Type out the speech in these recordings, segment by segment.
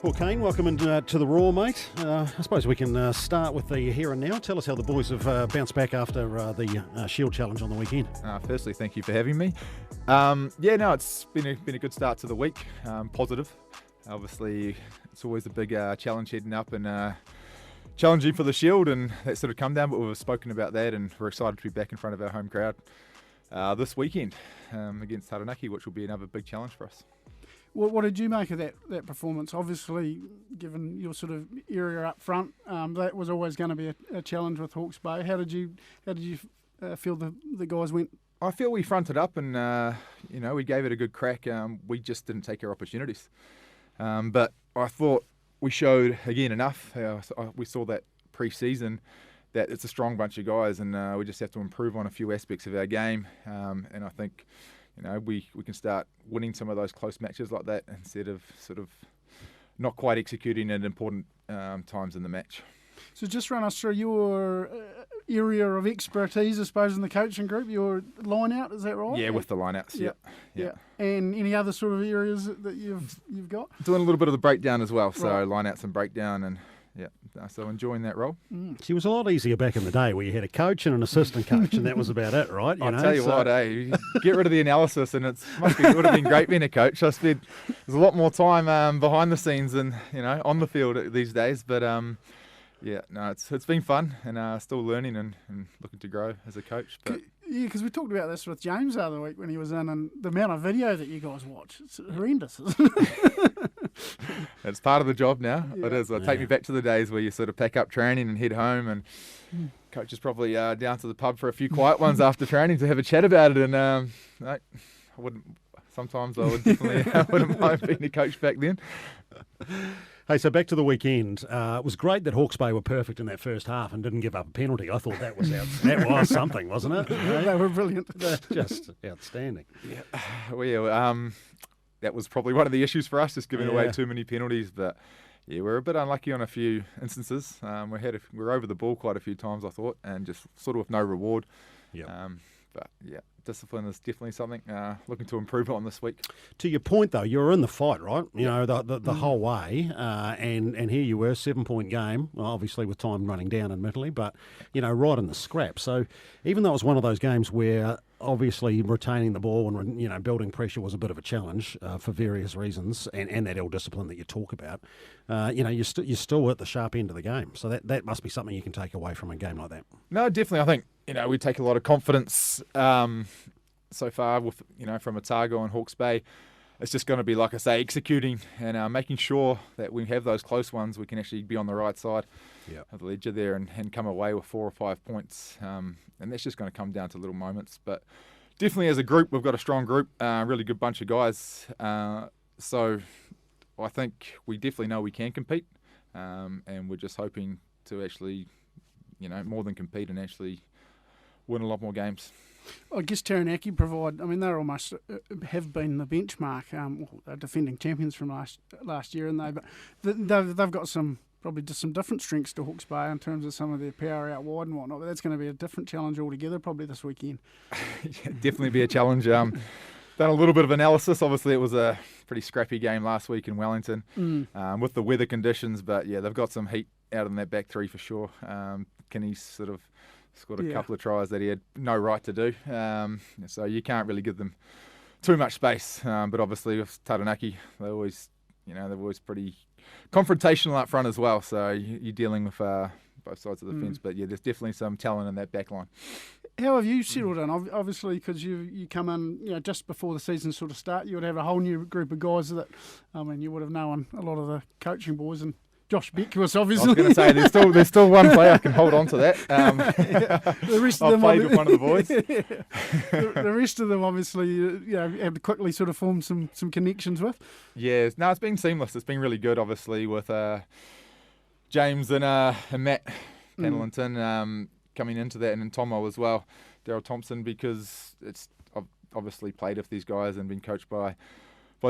Well, Kane, welcome into to the Raw, mate. I suppose we can start with the here and now. Tell us how the boys have bounced back after the Shield Challenge on the weekend. Firstly, thank you for having me. It's been a good start to the week. Positive. Obviously, it's always a big challenge heading up and challenging for the Shield and that sort of come down, but we've spoken about that and we're excited to be back in front of our home crowd this weekend against Taranaki, which will be another big challenge for us. What did you make of that performance? Obviously, given your sort of area up front, that was always going to be a challenge with Hawke's Bay. How did you feel the guys went? I feel we fronted up and we gave it a good crack. We just didn't take our opportunities, but I thought we showed again enough. We saw that pre-season that it's a strong bunch of guys, and we just have to improve on a few aspects of our game. And I think, we can start winning some of those close matches like that instead of sort of not quite executing at important times in the match. So just run us through your area of expertise, I suppose, in the coaching group, your line-out, is that right? Yeah, with the line-outs, yeah. And any other sort of areas that you've got? Doing a little bit of the breakdown as well, so line-outs and breakdown, and so enjoying that role. It was a lot easier back in the day where you had a coach and an assistant coach, and that was about it, right? I'll tell you what, get rid of the analysis, and it would have been great being a coach. There's a lot more time behind the scenes than on the field these days, but it's been fun and still learning and looking to grow as a coach. But yeah, because we talked about this with James the other week when he was in, and the amount of video that you guys watch, it's horrendous, isn't it? It's part of the job now. Yeah. It is. It'll take me back to the days where you sort of pack up training and head home, and coach is probably down to the pub for a few quiet ones after training to have a chat about it. And I wouldn't. Sometimes I wouldn't mind being a coach back then. Hey, so back to the weekend. It was great that Hawke's Bay were perfect in that first half and didn't give up a penalty. I thought that was that was something, wasn't it? They were brilliant. Just outstanding. Yeah. That was probably one of the issues for us, just giving away too many penalties. But yeah, we're a bit unlucky on a few instances. We were over the ball quite a few times, I thought, and just sort of with no reward. Yeah. But yeah, discipline is definitely something looking to improve on this week. To your point, though, you were in the fight, right? The whole way, and here you were, 7-point game, well, obviously with time running down, admittedly, but right in the scrap. So even though it was one of those games where obviously retaining the ball and building pressure was a bit of a challenge for various reasons, and that ill discipline that you talk about, you're still at the sharp end of the game. So that must be something you can take away from a game like that. No, definitely. I think we take a lot of confidence so far with from Otago and Hawke's Bay. It's just going to be, like I say, executing and making sure that we have those close ones. We can actually be on the right side of the ledger there and come away with 4 or 5 points. And that's just going to come down to little moments. But definitely as a group, we've got a strong group, really good bunch of guys. So I think we definitely know we can compete. And we're just hoping to actually, more than compete and actually win a lot more games. I guess Taranaki provide. I mean, they're almost have been the benchmark. They're defending champions from last year, and they've got probably just some different strengths to Hawke's Bay in terms of some of their power out wide and whatnot. But that's going to be a different challenge altogether, probably this weekend. Definitely be a challenge. Done a little bit of analysis. Obviously, it was a pretty scrappy game last week in Wellington with the weather conditions. But yeah, they've got some heat out in that back three for sure. Kenny's sort of scored a couple of tries that he had no right to do. So you can't really give them too much space. But obviously with Taranaki, they're always pretty confrontational up front as well. So you're dealing with both sides of the fence. But yeah, there's definitely some talent in that back line. How have you settled in? Obviously, because you come in, just before the season sort of start, you would have a whole new group of guys that, you would have known a lot of the coaching boys and Josh Beck was obviously. I was going to say there's still one player I can hold on to that. The rest of them played with one of the boys. The rest of them obviously have to quickly sort of form some connections with. Yeah, no, it's been seamless. It's been really good, obviously, with James and Matt Pendleton coming into that, and then Tomo as well, Daryl Thompson, because I've obviously played with these guys and been coached by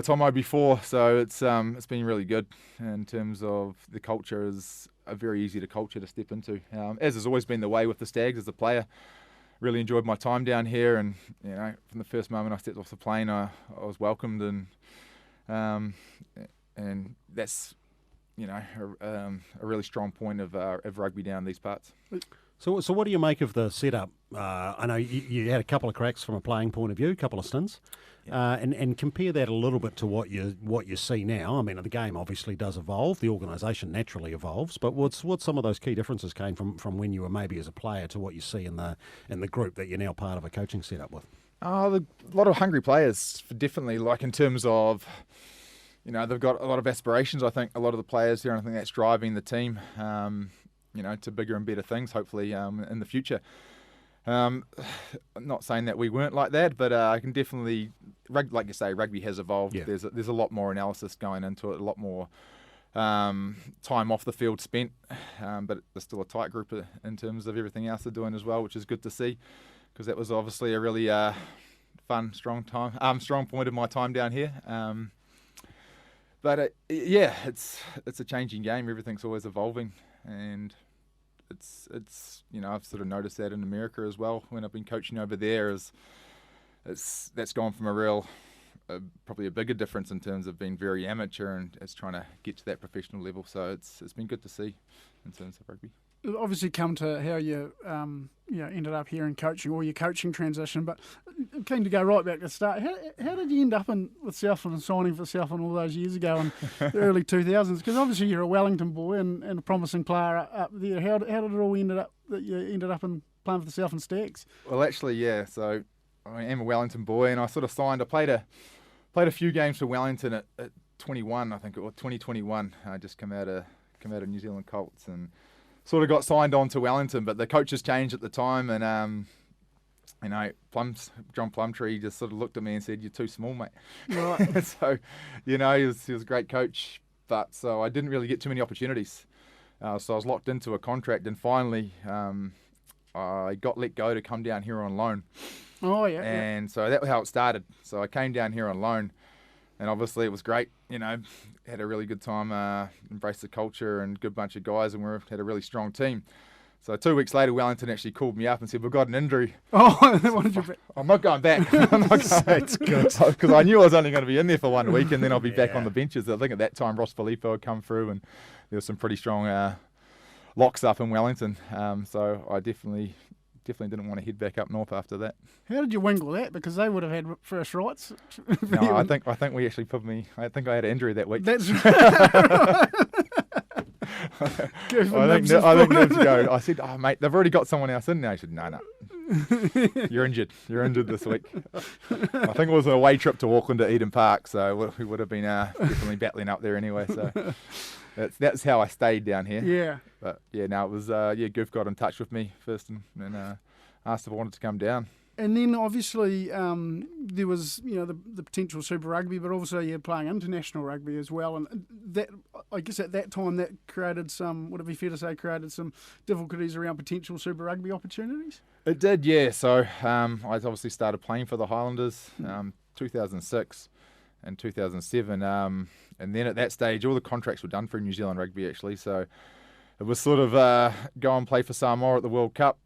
Tomo before, so it's been really good in terms of the culture is a very easy culture to step into, as has always been the way with the Stags as a player. Really enjoyed my time down here, and from the first moment I stepped off the plane, I was welcomed, and that's a really strong point of rugby down these parts. So what do you make of the setup? I know you had a couple of cracks from a playing point of view, a couple of stints, and compare that a little bit to what you see now. I mean, the game obviously does evolve, the organisation naturally evolves, but what's some of those key differences came from when you were maybe as a player to what you see in the group that you're now part of a coaching setup with? A lot of hungry players, definitely. Like in terms of, they've got a lot of aspirations. I think a lot of the players here, and I think that's driving the team. To bigger and better things, hopefully, in the future. I'm not saying that we weren't like that, but I can definitely, like you say, rugby has evolved. Yeah. There's a lot more analysis going into it, a lot more time off the field spent, but there's still a tight group in terms of everything else they're doing as well, which is good to see, because that was obviously a really fun, strong point of my time down here. But it's a changing game. Everything's always evolving. And it's I've sort of noticed that in America as well when I've been coaching over there. That's gone from probably a bigger difference in terms of being very amateur and it's trying to get to that professional level. So it's been good to see in terms of rugby. Obviously, come to how you ended up here in coaching, or your coaching transition. But keen to go right back to the start. How did you end up with Southland and signing for Southland all those years ago in the early 2000s? Because obviously you're a Wellington boy and a promising player up there. How did it all end up that you ended up playing for the Southland Stags? Well, actually, yeah. So I am a Wellington boy, and I sort of signed. I played a few games for Wellington at 21, I think, or 2021. I just come out of New Zealand Colts and sort of got signed on to Wellington, but the coaches changed at the time, and John Plumtree just sort of looked at me and said, "You're too small, mate." Right. So, he was a great coach, but so I didn't really get too many opportunities. So I was locked into a contract, and finally I got let go to come down here on loan. Oh yeah. And so that was how it started. So I came down here on loan, and obviously it was great. Had a really good time, embraced the culture and good bunch of guys, and we had a really strong team. So 2 weeks later, Wellington actually called me up and said, "We've got an injury." Oh, they wanted you back. I'm not going back. I'm not going. That's good. Because I knew I was only going to be in there for 1 week, and then I'll be back on the benches. I think at that time, Ross Filippo had come through, and there was some pretty strong locks up in Wellington. So I definitely didn't want to head back up north after that. How did you wangle that? Because they would have had first rights. No, I think we actually I think I had an injury that week. That's right. I think Nibs go. I said, "Oh mate, they've already got someone else in now." He said, "No, you're injured. You're injured this week." I think it was an away trip to Auckland to Eden Park, so we would have been definitely battling up there anyway. So that's how I stayed down here. Yeah. But yeah, no, it was Goof got in touch with me first and asked if I wanted to come down. And then obviously there was the potential Super Rugby, but also you're playing international rugby as well, and that, I guess at that time, that created some, would it be fair to say, some difficulties around potential Super Rugby opportunities? It did, yeah. So I obviously started playing for the Highlanders 2006 and 2007, and then at that stage all the contracts were done for New Zealand Rugby actually, so it was sort of go and play for Samoa at the World Cup,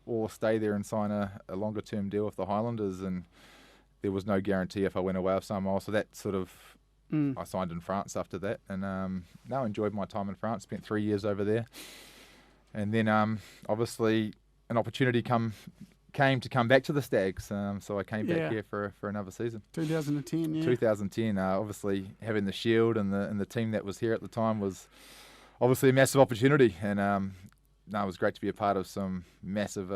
or stay there and sign a longer term deal with the Highlanders, and there was no guarantee if I went away with Samoa, so that sort of I signed in France after that, and I enjoyed my time in France, spent 3 years over there, and then obviously an opportunity came to come back to the Stags, so I came back here for another season. 2010, yeah. 2010, obviously having the Shield and the team that was here at the time was obviously a massive opportunity, and it was great to be a part of some massive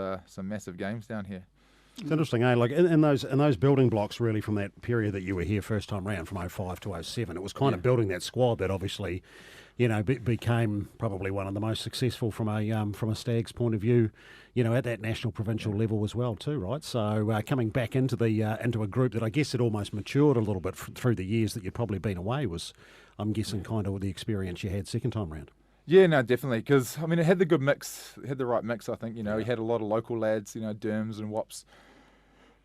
games down here. It's interesting, eh? Like in those building blocks, really, from that period that you were here first time round, from 05 to 07, it was kind of building that squad that obviously, became probably one of the most successful from a Stags point of view, at that national provincial level as well too, right? So coming back into a group that I guess had almost matured a little bit through the years that you'd probably been away was, I'm guessing, kind of the experience you had second time round. Yeah, no, definitely, because it had the good mix, it had the right mix. I think we had a lot of local lads, Derms and Wops,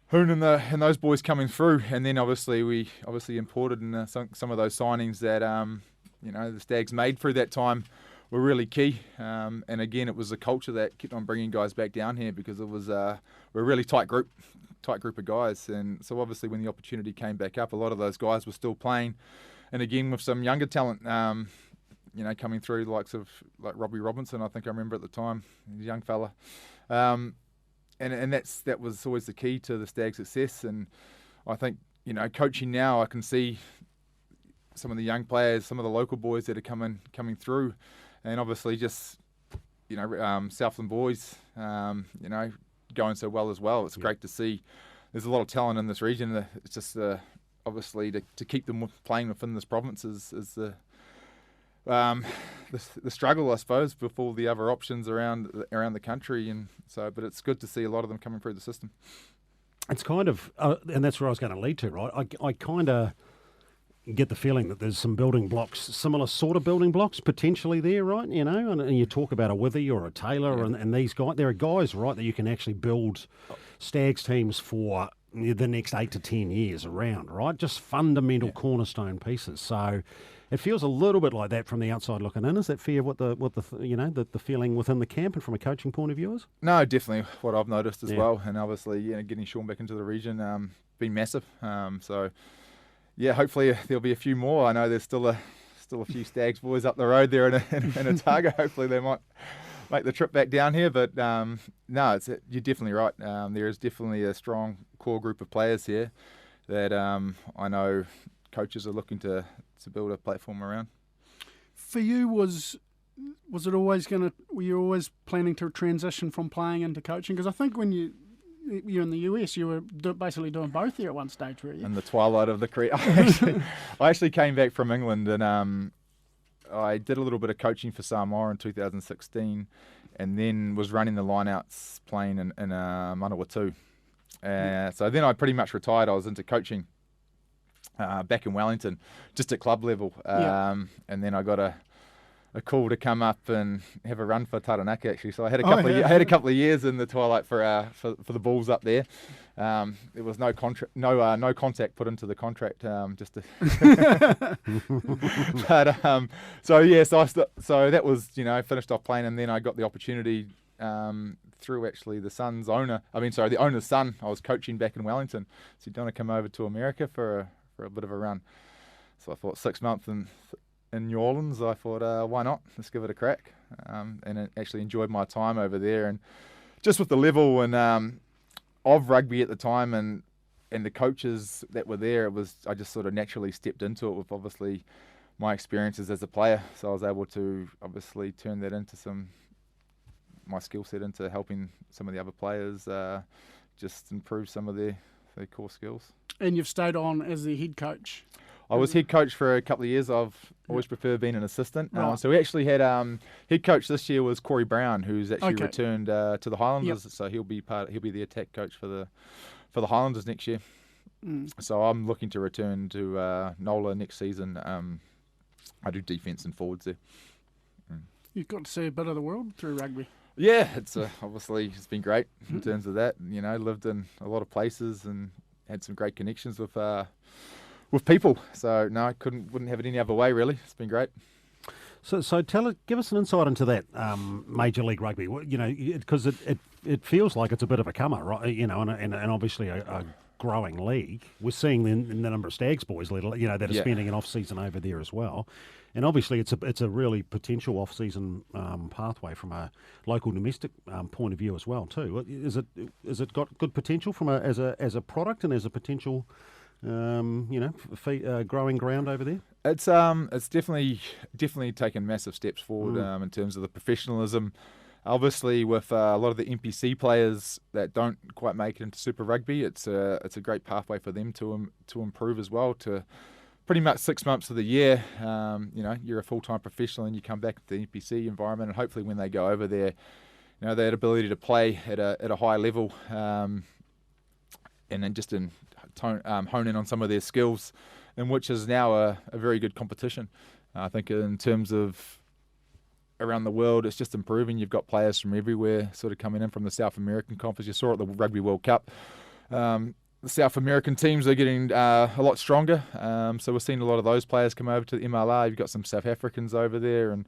Hoon and those boys coming through, and then we imported some of those signings that the Stags made through that time were really key. And again, it was a culture that kept on bringing guys back down here because it was we're a really tight group of guys, and so obviously when the opportunity came back up, a lot of those guys were still playing, and again with some younger talent. coming through the likes of like Robbie Robinson. I think I remember at the time, he's a young fella, and that was always the key to the Stags' success. And I think coaching now, I can see some of the young players, some of the local boys that are coming through, and obviously just Southland boys, going so well as well. It's great to see. There's a lot of talent in this region. It's just obviously to keep them playing within this province is the struggle, I suppose, before the other options around the country. And so, but it's good to see a lot of them coming through the system. It's kind of, and that's where I was going to lead to, right? I kind of get the feeling that there's some building blocks, similar sort of building blocks potentially there, right? And you talk about a Withy or a Taylor and these guys. There are guys, right, that you can actually build Stags teams for the next 8 to 10 years around, right? Just fundamental cornerstone pieces. So it feels a little bit like that from the outside looking in. Is that fair? What the feeling within the camp and from a coaching point of view is? No, definitely what I've noticed as well. And obviously, getting Sean back into the region been massive. So yeah, hopefully there'll be a few more. I know there's still a few Stags boys up the road there in Otago. Hopefully they might make the trip back down here. But no, you're definitely right. There is definitely a strong core group of players here that I know coaches are looking to build a platform around. For you, was it always were you always planning to transition from playing into coaching? Because I think when you're in the US, you were basically doing both there at one stage, were you? In the twilight of the career. I actually came back from England and I did a little bit of coaching for Samoa in 2016 and then was running the lineouts playing in Manawatu. So then I pretty much retired. I was into coaching back in Wellington, just at club level. And then I got a call to come up and have a run for Taranaki, actually. So I had a couple of years in the twilight for the Bulls up there. There was no contract, no contact put into the contract, just to. But so that was finished off playing, and then I got the opportunity through actually the owner's son. I was coaching back in Wellington, so he'd want to come over to America for a bit of a run. So I thought 6 months in New Orleans, I thought, why not? Let's give it a crack. And I actually enjoyed my time over there. And just with the level and of rugby at the time and the coaches that were there, I just sort of naturally stepped into it with obviously my experiences as a player. So I was able to obviously turn that into my skill set into helping some of the other players just improve some of their core skills. And you've stayed on as the head coach? I was head coach for a couple of years. I've always preferred being an assistant. Right. So we actually had head coach this year was Corey Brown, who's actually returned to the Highlanders. Yep. So he'll be the attack coach for the Highlanders next year. So I'm looking to return to NOLA next season. I do defence and forwards there. You've got to see a bit of the world through rugby. Yeah, it's obviously it's been great in terms of that. Lived in a lot of places and had some great connections with people. So no, wouldn't have it any other way really. It's been great. So give us an insight into that Major League Rugby. Because it feels like it's a bit of a comer, right? And obviously a growing league. We're seeing the number of Stags boys, that are spending an off season over there as well. And obviously it's a really potential off season pathway from a local domestic point of view as well too. Is it got good potential as a product and as a potential growing ground over there? It's definitely taken massive steps forward in terms of the professionalism. Obviously, with a lot of the NPC players that don't quite make it into Super Rugby, it's a great pathway for them to improve as well. To pretty much 6 months of the year, you're a full-time professional and you come back to the NPC environment, and hopefully when they go over there, they had ability to play at a high level, and then just hone in on some of their skills, and which is now a very good competition. I think in terms of around the world, it's just improving. You've got players from everywhere sort of coming in from the South American Conference. You saw at the Rugby World Cup. The South American teams are getting a lot stronger. So we're seeing a lot of those players come over to the MLR. You've got some South Africans over there and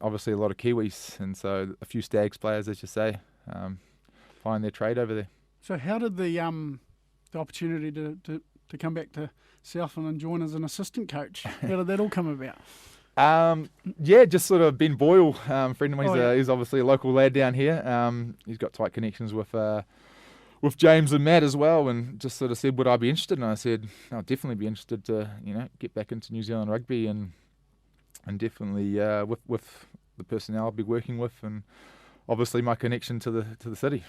obviously a lot of Kiwis. And so a few Stags players, as you say, find their trade over there. So how did the opportunity to come back to Southland and join as an assistant coach, how did that all come about? Yeah, just sort of Ben Boyle, friend of mine. Oh, He's obviously a local lad down here. He's got tight connections with James and Matt as well, and just sort of said, would I be interested? And I said, I'll definitely be interested to, get back into New Zealand rugby and definitely with the personnel I'll be working with, and obviously my connection to the city.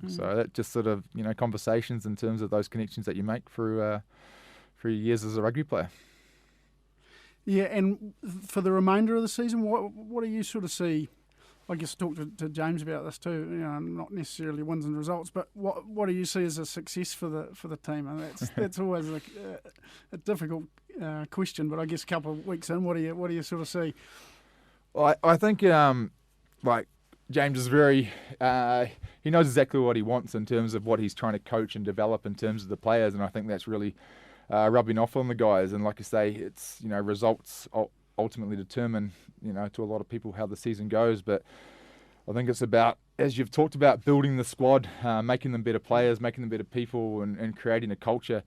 So that just sort of, conversations in terms of those connections that you make through your years as a rugby player. Yeah, and for the remainder of the season, what do you sort of see? I guess talk to James about this too. Not necessarily wins and results, but what do you see as a success for the team? And that's always a difficult question. But I guess a couple of weeks in, what do you sort of see? Well, I think like James is very he knows exactly what he wants in terms of what he's trying to coach and develop in terms of the players, and I think that's really rubbing off on the guys. And like I say, it's results ultimately determine to a lot of people how the season goes, but I think it's about, as you've talked about, building the squad, making them better players, making them better people, and creating a culture,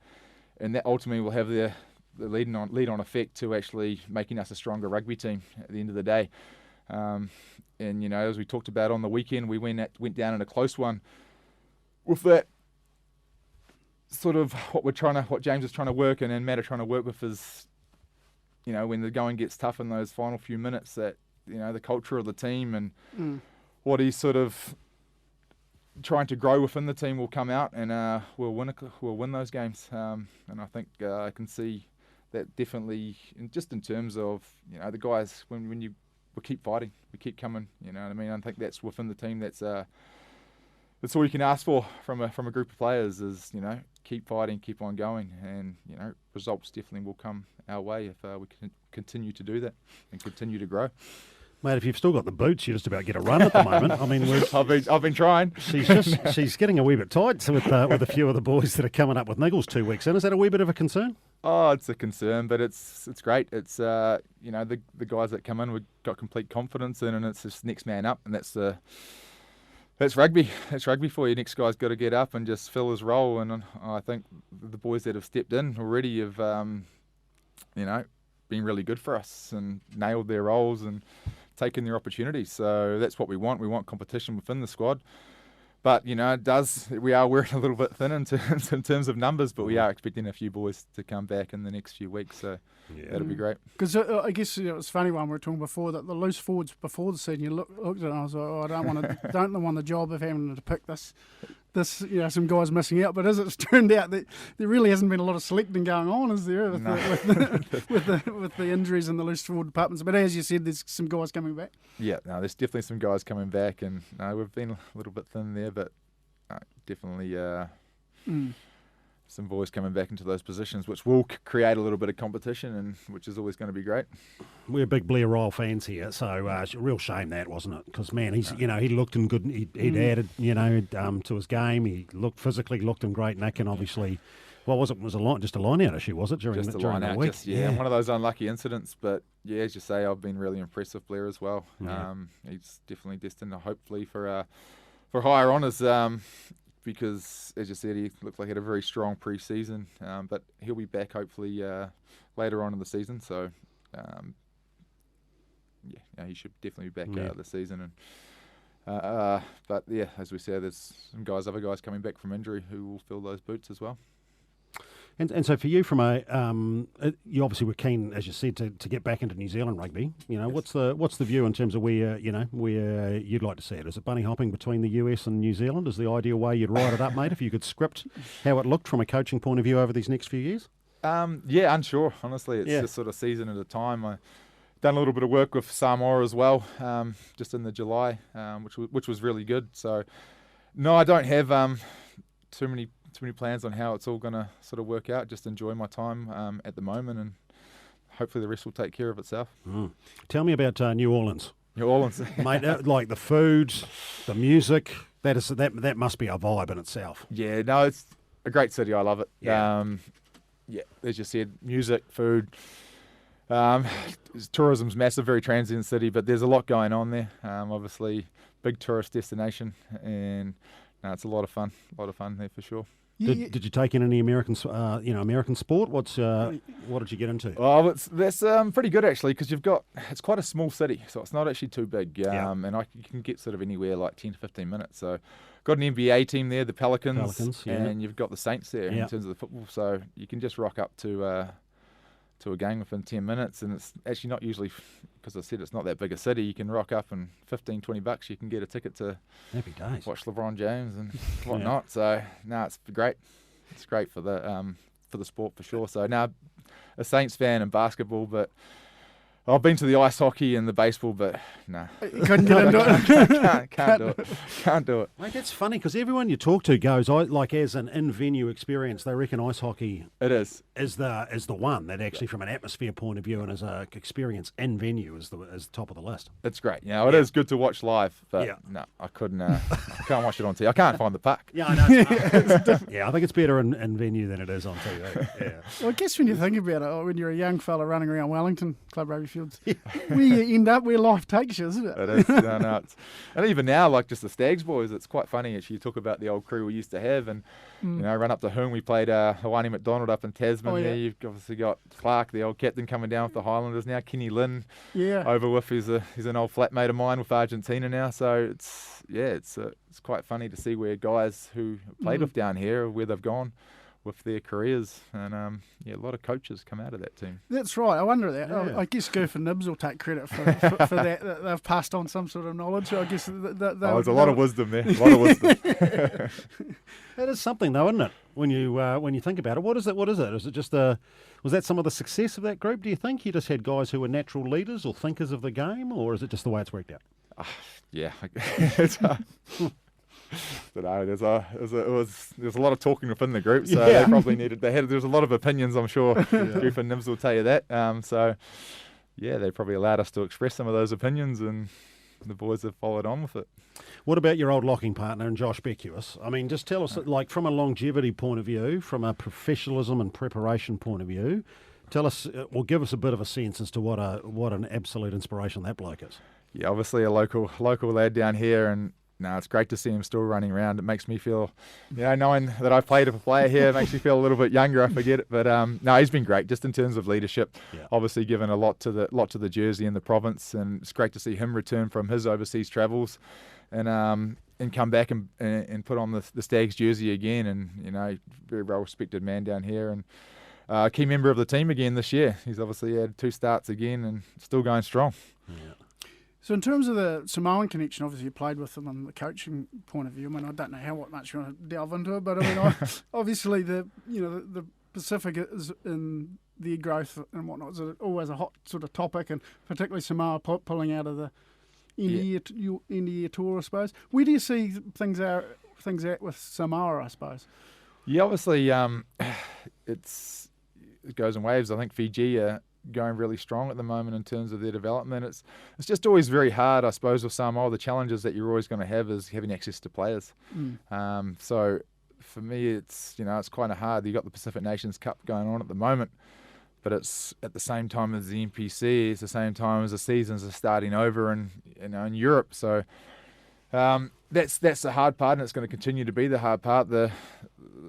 and that ultimately will have the lead on effect to actually making us a stronger rugby team at the end of the day. And as we talked about on the weekend, we went down in a close one with that sort of what James is trying to work and Matt are trying to work with is, when the going gets tough in those final few minutes, that the culture of the team and what he's sort of trying to grow within the team will come out, and we'll win those games. And I think I can see that definitely, just in terms of the guys when we keep fighting, we keep coming. You know what I mean? I think that's within the team. That's all you can ask for from a group of players is keep fighting, keep on going, and results definitely will come our way if we can continue to do that and continue to grow. Mate, if you've still got the boots, you just about get a run at the moment. I mean, I've been trying. She's getting a wee bit tight with a few of the boys that are coming up with niggles 2 weeks in. Is that a wee bit of a concern? Oh, it's a concern, but it's great. It's the guys that come in, we've got complete confidence in, and it's just next man up, and that's rugby. That's rugby for you. Next guy's got to get up and just fill his role, and I think the boys that have stepped in already have been really good for us and nailed their roles and taken their opportunities. So that's what we want. We want competition within the squad. But, we are wearing a little bit thin in terms of numbers, but we are expecting a few boys to come back in the next few weeks. So that'll be great. Because I guess it was funny when we were talking before that the loose forwards before the season, you looked at it and I was like, I don't want the job of having to pick this, some guys missing out. But as it's turned out, that there really hasn't been a lot of selecting going on, is there, with the injuries in the loose forward departments? But as you said, there's some guys coming back. Yeah, no, there's definitely some guys coming back, and we've been a little bit thin there, but definitely some boys coming back into those positions, which will create a little bit of competition, and which is always going to be great. We're big Blair Ryle fans here, so it's a real shame that, wasn't it? Because man, he's he looked in good. He'd added to his game. He physically looked in great nick, and obviously, what was it? Was just a line out issue, was it during the week? One of those unlucky incidents. But yeah, as you say, I've been really impressed with Blair as well. Yeah. He's definitely destined, hopefully, for higher honours. Because, as you said, he looked like he had a very strong pre-season, but he'll be back hopefully later on in the season. So, he should definitely be back this season. And but yeah, as we said, there's some other guys coming back from injury who will fill those boots as well. And so for you, from you obviously were keen, as you said, to get back into New Zealand rugby. Yes. What's the view in terms of where you'd like to see it? Is it bunny hopping between the US and New Zealand? Is the ideal way you'd write it up, mate? If you could script how it looked from a coaching point of view over these next few years. Unsure. Honestly, it's just sort of season at a time. I done a little bit of work with Samoa as well, just in the July, which was really good. So no, I don't have too many plans on how it's all going to sort of work out. Just enjoy my time at the moment, and hopefully the rest will take care of itself. Tell me about New Orleans. New Orleans. Mate, like the food, the music, that must be a vibe in itself. Yeah, no, it's a great city. I love it. Yeah. As you said, music, food. Tourism's massive, very transient city, but there's a lot going on there. Obviously, big tourist destination, and it's a lot of fun there for sure. Did you take in any American American sport? What did you get into? Oh, that's pretty good actually, because it's quite a small city, so it's not actually too big. And you can get sort of anywhere like 10 to 15 minutes. So got an NBA team there, the Pelicans, and you've got the Saints there in terms of the football. So you can just rock up to a game within 10 minutes, and it's actually not usually, because I said it's not that big a city, you can rock up and $15-20 you can get a ticket to Happy days. Watch LeBron James and whatnot. So no, it's great. It's great for the sport for sure. So now, a Saints fan in basketball, but I've been to the ice hockey and the baseball, but no. Couldn't get into it. Can't do it. Can't do it. Mate, that's funny, because everyone you talk to goes, as an in-venue experience, they reckon ice hockey is the one that actually, from an atmosphere point of view and as a experience in-venue, is the top of the list. It's great. It is good to watch live, but no, I couldn't. I can't watch it on TV. I can't find the puck. Yeah, I know. I think it's better in venue than it is on TV. Yeah. Well, I guess when you think about it, when you're a young fella running around Wellington Club Rugby fields, where you end up, where life takes you, isn't it? It is. No, and even now, like just the Stags boys, it's quite funny. Actually, you talk about the old crew we used to have, and run up to whom we played Hawani McDonald up in Tasman. There, you've obviously got Clark, the old captain, coming down with the Highlanders now. Kenny Lynn, over with. He's an old flatmate of mine with Argentina now. So it's quite funny to see where guys who played with down here, where they've gone with their careers, and a lot of coaches come out of that team. That's right. I wonder that. Yeah. I guess Goof and Nibs will take credit for that. They've passed on some sort of knowledge. So I guess there's a lot of wisdom there. A lot of wisdom. That is something, though, isn't it? When you think about it, what is it? Is it just was that some of the success of that group? Do you think you just had guys who were natural leaders or thinkers of the game, or is it just the way it's worked out? It's but no, there's a lot of talking within the group, so they probably there's a lot of opinions, I'm sure. Goof and Nibs will tell you that. They probably allowed us to express some of those opinions, and the boys have followed on with it. What about your old locking partner and Josh Beckwith? I mean, just tell us, like, from a longevity point of view, from a professionalism and preparation point of view, tell us, give us a bit of a sense as to what an absolute inspiration that bloke is. Yeah, obviously a local lad down here, and no, it's great to see him still running around. It makes me feel, knowing that I played a player here, it makes me feel a little bit younger. I forget it, but no, he's been great just in terms of leadership. Yeah. Obviously, given a lot to the jersey and the province, and it's great to see him return from his overseas travels, and come back and put on the Stags jersey again. And very well respected man down here, and a key member of the team again this year. He's obviously had 2 starts again and still going strong. Yeah. So in terms of the Samoan connection, obviously you played with them on the coaching point of view. I mean, I don't know how much you want to delve into it, but I mean, obviously the Pacific is in their growth and whatnot is always a hot sort of topic, and particularly Samoa pulling out of the India tour, I suppose. Where do you see things at with Samoa, I suppose? Yeah, obviously it goes in waves. I think Fiji are going really strong at the moment in terms of their development. It's just always very hard, I suppose, with Samoa. The challenges that you're always going to have is having access to players. So for me, it's kind of hard. You've got the Pacific Nations Cup going on at the moment, but it's at the same time as the NPC. It's the same time as the seasons are starting over in Europe. So that's the hard part, and it's going to continue to be the hard part.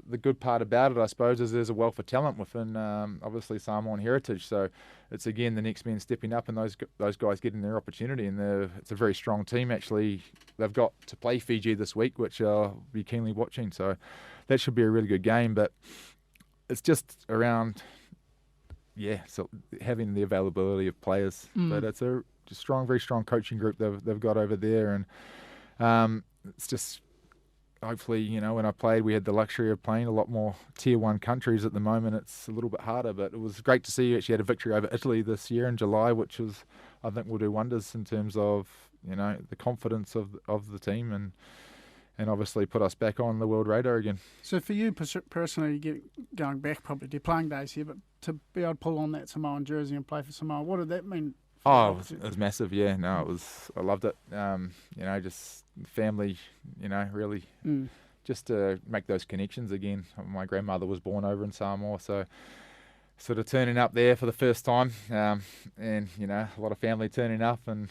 The good part about it, I suppose, is there's a wealth of talent within, obviously, Samoan heritage. So it's, again, the next men stepping up and those guys getting their opportunity. And it's a very strong team, actually. They've got to play Fiji this week, which I'll be keenly watching. So that should be a really good game. But it's just around, so having the availability of players. But it's a very strong coaching group they've got over there. And it's just... Hopefully, when I played, we had the luxury of playing a lot more Tier 1 countries. At the moment, it's a little bit harder, but it was great to see you actually had a victory over Italy this year in July, which I think will do wonders in terms of, the confidence of the team and obviously put us back on the world radar again. So for you personally, going back probably to your playing days here, but to be able to pull on that Samoan jersey and play for Samoa, what did that mean? It was massive, yeah. No, I loved it. Just family, really just to make those connections again. My grandmother was born over in Samoa, so sort of turning up there for the first time, and a lot of family turning up, and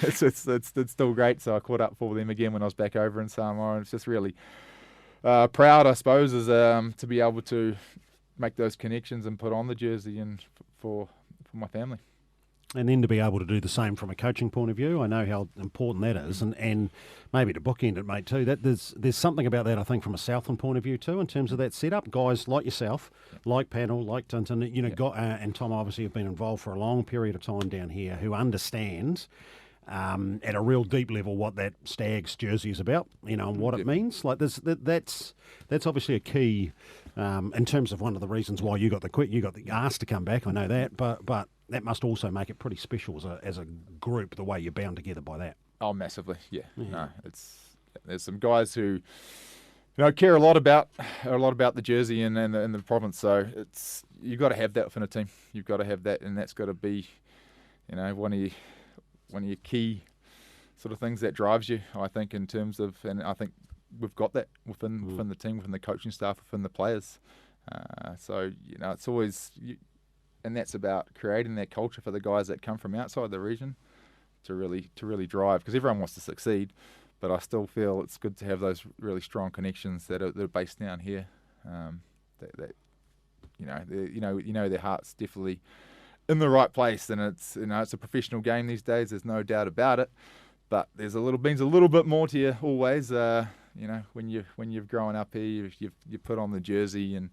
it's still great. So I caught up for them again when I was back over in Samoa, and it's just really proud, I suppose, is to be able to make those connections and put on the jersey and for my family. And then to be able to do the same from a coaching point of view, I know how important that is, and maybe to bookend it, mate, too. That there's something about that, I think, from a Southland point of view too, in terms of that setup. Guys like yourself, like Panel, like Tintin, and Tom obviously have been involved for a long period of time down here, who understand at a real deep level what that Stags jersey is about, and what it means. Like that's obviously a key in terms of one of the reasons why you got the ask to come back. I know that, but that must also make it pretty special as a group, the way you're bound together by that. Oh, massively, yeah. No, there's some guys who care a lot about the jersey and the province. So you've got to have that within a team. You've got to have that, and that's got to be, one of your key sort of things that drives you. I think in terms of, and I think we've got that within the team, within the coaching staff, within the players. So it's always. And that's about creating that culture for the guys that come from outside the region to really drive, because everyone wants to succeed, but I still feel it's good to have those really strong connections that are based down here. Their heart's definitely in the right place, and it's a professional game these days. There's no doubt about it, but there's a little bit more to you always. When you've grown up here, you put on the jersey and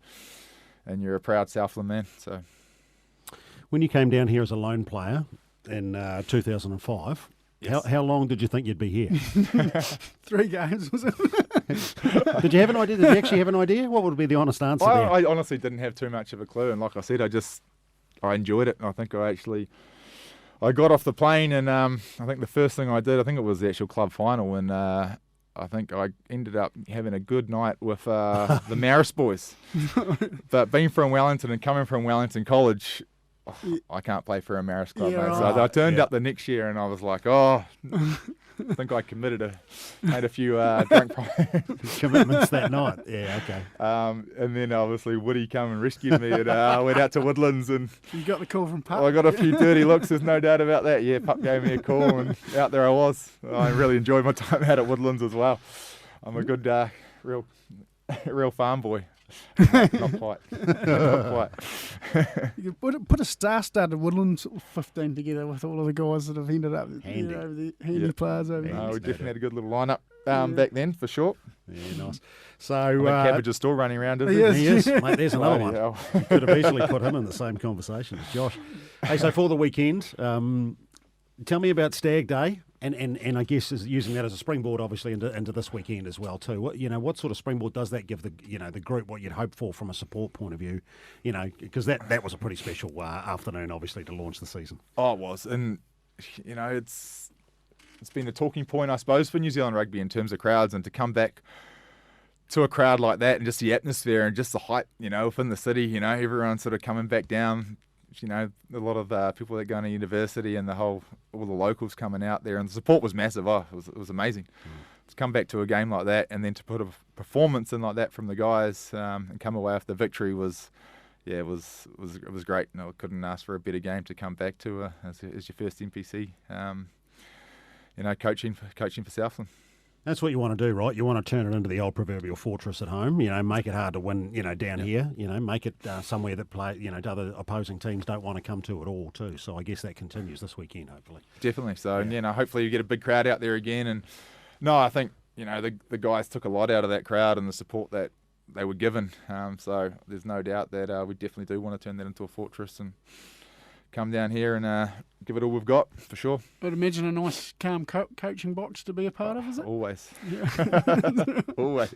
you're a proud Southland man. So. When you came down here as a lone player in 2005, yes. How long did you think you'd be here? 3 games, was it? Did you have an idea? Did you actually have an idea? What would be the honest answer there? I honestly didn't have too much of a clue, and like I said, I enjoyed it. And I think I got off the plane, and I think the first thing I did, I think it was the actual club final, and I think I ended up having a good night with the Marist boys. But being from Wellington and coming from Wellington College, I can't play for a Marist club, mate. Right. So I turned up the next year, and I was like, I think I made a few drunk commitments that night. Yeah, okay. And then obviously Woody came and rescued me, and I went out to Woodlands, and you got the call from Pup. I got a few dirty looks. There's no doubt about that. Yeah, Pup gave me a call, and out there I was. I really enjoyed my time out at Woodlands as well. I'm a good, real farm boy. Not quite. You could put a star-studded Woodlands 15 together with all of the guys that have ended up handy players over there. We definitely had a good little lineup back then, for sure. Yeah, nice. So Cabbage is still running around, isn't he? He is. Mate, there's another one. You could have easily put him in the same conversation as Josh. Hey, so for the weekend, tell me about Stag Day. And I guess is using that as a springboard, obviously, into this weekend as well too. What sort of springboard does that give the group? What you'd hope for from a support point of view, because that was a pretty special afternoon, obviously, to launch the season. Oh, it was, and it's been a talking point, I suppose, for New Zealand rugby in terms of crowds, and to come back to a crowd like that and just the atmosphere and just the hype, within the city, everyone sort of coming back down. A lot of people that go to university and all the locals coming out there, and the support was massive. It was amazing to come back to a game like that, and then to put a performance in like that from the guys and come away after the victory was great. I couldn't ask for a better game to come back to as your first NPC. Coaching for Southland. That's what you want to do, right? You want to turn it into the old proverbial fortress at home. Make it hard to win. Down here. Make it somewhere that other opposing teams don't want to come to at all, too. So I guess that continues this weekend, hopefully. Definitely. So hopefully you get a big crowd out there again. And no, I think the guys took a lot out of that crowd and the support that they were given. So there's no doubt that we definitely do want to turn that into a fortress and come down here and give it all we've got, for sure. I'd imagine a nice, calm coaching box to be a part of, is it? Always. Yeah. Always.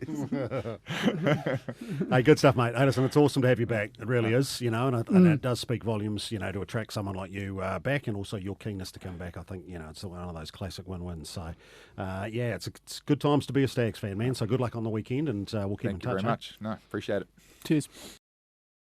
Hey, good stuff, mate. Hey, listen, it's awesome to have you back. It really is, and it does speak volumes, to attract someone like you back, and also your keenness to come back. I think, it's one of those classic win-wins. So, it's good times to be a Stags fan, man. So good luck on the weekend, and we'll keep in touch. Thank you very much. No, appreciate it. Cheers.